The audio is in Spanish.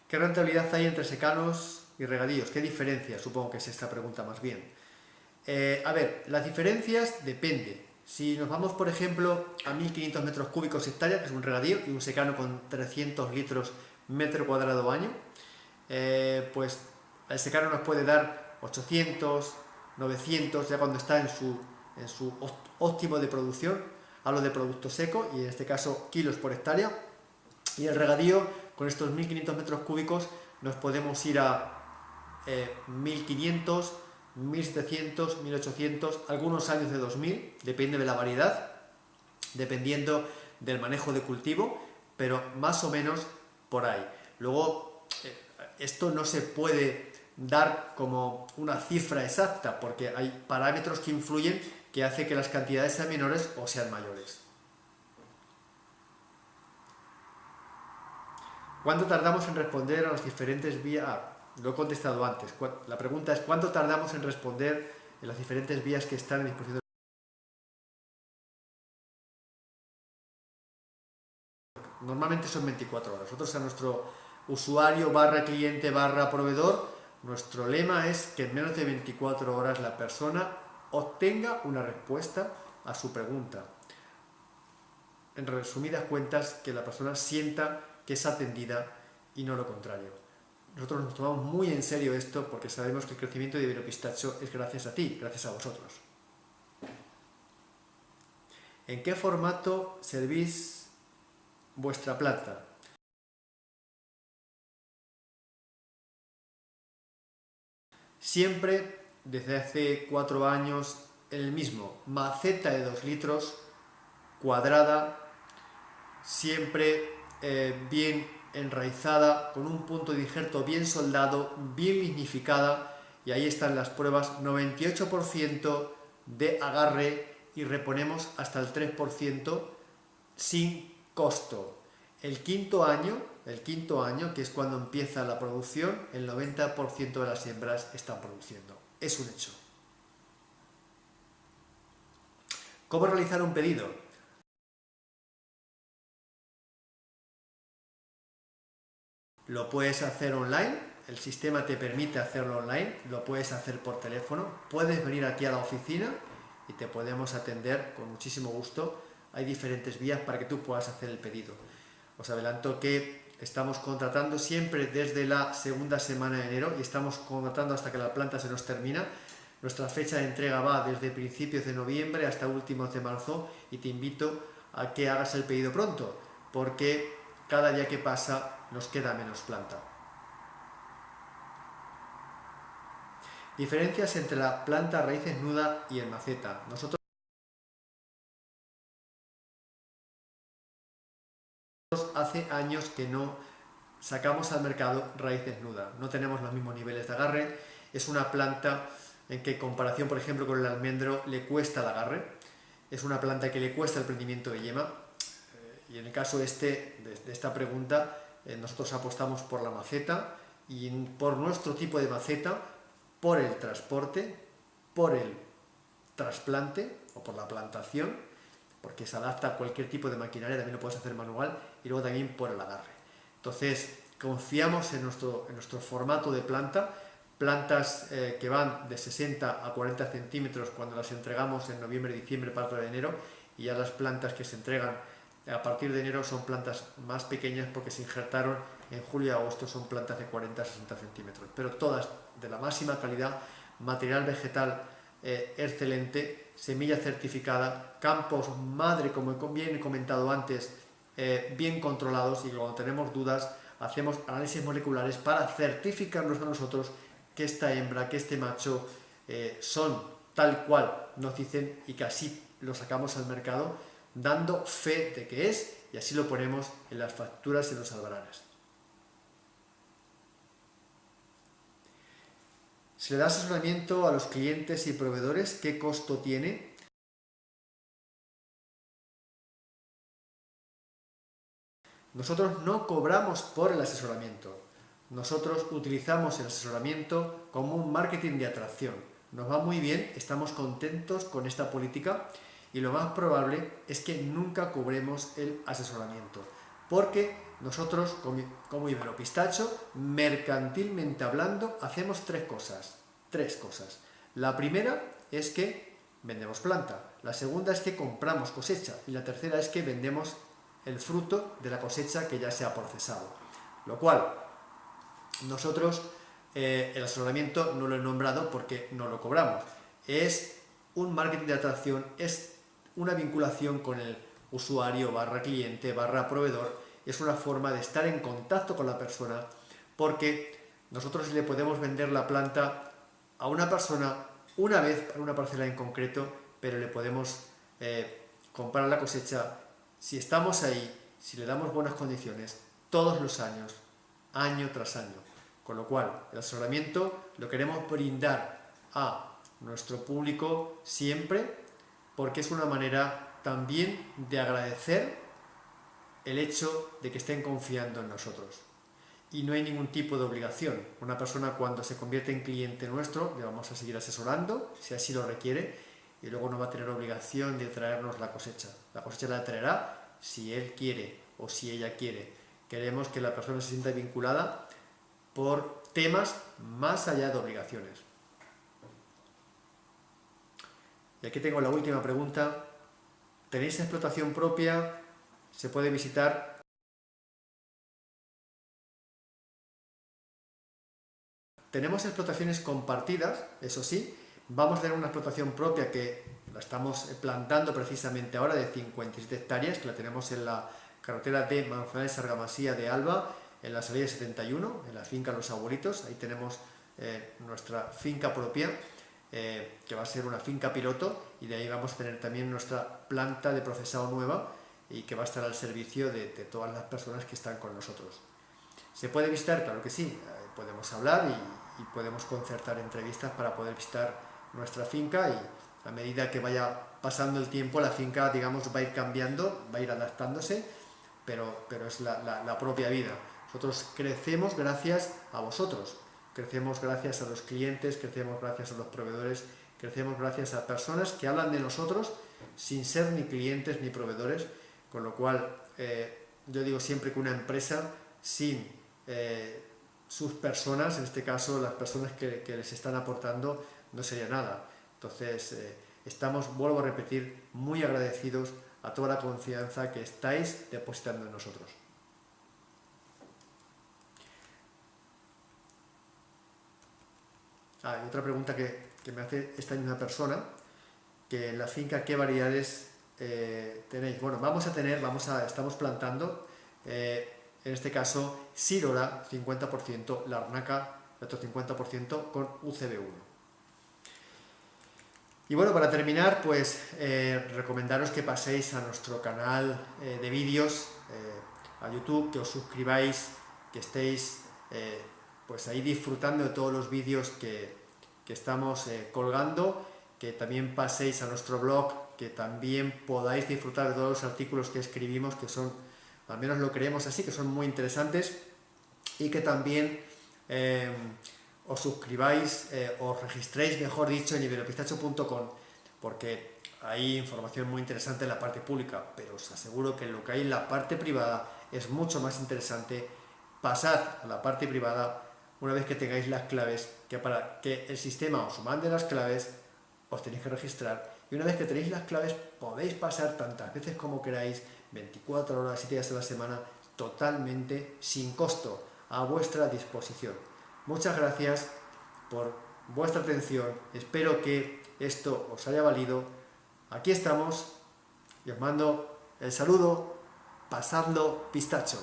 ¿Qué rentabilidad hay entre secanos y regadíos? ¿Qué diferencia? Supongo que es esta pregunta más bien. A ver, las diferencias depende. Si nos vamos, por ejemplo, a 1500 metros cúbicos hectárea, que es un regadío, y un secano con 300 litros metro cuadrado año, pues el secano nos puede dar 800, 900, ya cuando está en su óptimo de producción. Hablo de producto seco y en este caso kilos por hectárea. Y el regadío, con estos 1500 metros cúbicos, nos podemos ir a 1500, 1700, 1800, algunos años de 2000, depende de la variedad, dependiendo del manejo de cultivo, pero más o menos por ahí. Luego, esto no se puede dar como una cifra exacta, porque hay parámetros que influyen que hace que las cantidades sean menores o sean mayores. ¿Cuánto tardamos en responder a las diferentes vías? Lo he contestado antes. La pregunta es ¿cuánto tardamos en responder en las diferentes vías que están en disposición? Normalmente son 24 horas. Nosotros a nuestro usuario / cliente / proveedor, nuestro lema es que en menos de 24 horas la persona obtenga una respuesta a su pregunta. En resumidas cuentas, que la persona sienta que es atendida y no lo contrario. Nosotros nos tomamos muy en serio esto porque sabemos que el crecimiento de Iberopistacho es gracias a ti, gracias a vosotros. ¿En qué formato servís vuestra planta? Siempre, desde hace 4 años, el mismo. Maceta de 2 litros, cuadrada, siempre bien enraizada, con un punto de injerto bien soldado, bien lignificada, y ahí están las pruebas, 98% de agarre y reponemos hasta el 3% sin costo. El quinto año, que es cuando empieza la producción, el 90% de las hembras están produciendo. Es un hecho. ¿Cómo realizar un pedido? Lo puedes hacer online, el sistema te permite hacerlo online, lo puedes hacer por teléfono, puedes venir aquí a la oficina y te podemos atender con muchísimo gusto. Hay diferentes vías para que tú puedas hacer el pedido. Os adelanto que estamos contratando siempre desde la segunda semana de enero y estamos contratando hasta que la planta se nos termina. Nuestra fecha de entrega va desde principios de noviembre hasta últimos de marzo y te invito a que hagas el pedido pronto, porque cada día que pasa nos queda menos planta. Diferencias entre la planta a raíz desnuda y el maceta. Nosotros hace años que no sacamos al mercado raíz desnuda. No tenemos los mismos niveles de agarre. Es una planta en que, en comparación, por ejemplo, con el almendro, le cuesta el agarre. Es una planta que le cuesta el prendimiento de yema. Y en el caso de esta pregunta, nosotros apostamos por la maceta y por nuestro tipo de maceta, por el transporte, por el trasplante o por la plantación, porque se adapta a cualquier tipo de maquinaria, también lo puedes hacer manual, y luego también por el agarre. Entonces, confiamos en nuestro formato de planta, plantas que van de 60 a 40 centímetros cuando las entregamos en noviembre, diciembre, parte de enero, y ya las plantas que se entregan a partir de enero son plantas más pequeñas porque se injertaron en julio y agosto, son plantas de 40 a 60 centímetros, pero todas de la máxima calidad, material vegetal excelente, semilla certificada, campos madre, como bien he comentado antes, bien controlados, y cuando tenemos dudas hacemos análisis moleculares para certificarnos a nosotros que esta hembra, que este macho son tal cual nos dicen y que así lo sacamos al mercado, dando fe de que es, y así lo ponemos en las facturas y en los albaranes. ¿Se le da asesoramiento a los clientes y proveedores? ¿Qué costo tiene? Nosotros no cobramos por el asesoramiento. Nosotros utilizamos el asesoramiento como un marketing de atracción. Nos va muy bien, estamos contentos con esta política y lo más probable es que nunca cobremos el asesoramiento, porque nosotros, como Iberopistacho, mercantilmente hablando, hacemos tres cosas. La primera es que vendemos planta, la segunda es que compramos cosecha y la tercera es que vendemos el fruto de la cosecha que ya se ha procesado. Lo cual, nosotros el asesoramiento no lo he nombrado porque no lo cobramos. Es un marketing de atracción, es una vinculación con el usuario / cliente / proveedor. Es una forma de estar en contacto con la persona porque nosotros le podemos vender la planta a una persona una vez para una parcela en concreto, pero le podemos comprar la cosecha si estamos ahí, si le damos buenas condiciones, todos los años, año tras año. Con lo cual, el asesoramiento lo queremos brindar a nuestro público siempre porque es una manera también de agradecer el hecho de que estén confiando en nosotros. Y no hay ningún tipo de obligación. Una persona cuando se convierte en cliente nuestro, le vamos a seguir asesorando, si así lo requiere, y luego no va a tener obligación de traernos la cosecha. La cosecha la traerá si él quiere o si ella quiere. Queremos que la persona se sienta vinculada por temas más allá de obligaciones. Y aquí tengo la última pregunta. ¿Tenéis explotación propia? ¿Se puede visitar? Tenemos explotaciones compartidas, eso sí. Vamos a tener una explotación propia que la estamos plantando precisamente ahora de 57 hectáreas, que la tenemos en la carretera de Manzanares-Argamasía de Alba, en la salida 71, en la finca Los Abuelitos. Ahí tenemos nuestra finca propia, que va a ser una finca piloto, y de ahí vamos a tener también nuestra planta de procesado nueva y que va a estar al servicio de todas las personas que están con nosotros. ¿Se puede visitar? Claro que sí, podemos hablar y podemos concertar entrevistas para poder visitar nuestra finca, y a medida que vaya pasando el tiempo la finca, digamos, va a ir cambiando, va a ir adaptándose, pero es la propia vida. Nosotros crecemos gracias a vosotros, crecemos gracias a los clientes, crecemos gracias a los proveedores, crecemos gracias a personas que hablan de nosotros sin ser ni clientes ni proveedores, con lo cual yo digo siempre que una empresa sin sus personas, en este caso las personas que les están aportando, no sería nada. Entonces estamos, vuelvo a repetir, muy agradecidos a toda la confianza que estáis depositando en nosotros. Y otra pregunta que me hace esta misma persona, que en la finca, ¿qué variedades tenéis? Bueno, estamos plantando, en este caso, Sirora 50%, Larnaca otro 50% con UCB1. Y bueno, para terminar, pues recomendaros que paséis a nuestro canal de vídeos, a YouTube, que os suscribáis, que estéis pues ahí disfrutando de todos los vídeos que estamos colgando, que también paséis a nuestro blog, que también podáis disfrutar de todos los artículos que escribimos, que son, al menos lo creemos así, que son muy interesantes, y que también os suscribáis, os registréis, mejor dicho, en iberopistacho.com, porque hay información muy interesante en la parte pública, pero os aseguro que lo que hay en la parte privada es mucho más interesante. Pasad a la parte privada una vez que tengáis las claves, que para que el sistema os mande las claves, os tenéis que registrar, y una vez que tenéis las claves podéis pasar tantas veces como queráis, 24 horas, 7 días a la semana, totalmente sin costo, a vuestra disposición. Muchas gracias por vuestra atención, espero que esto os haya valido. Aquí estamos y os mando el saludo, pasadlo pistacho.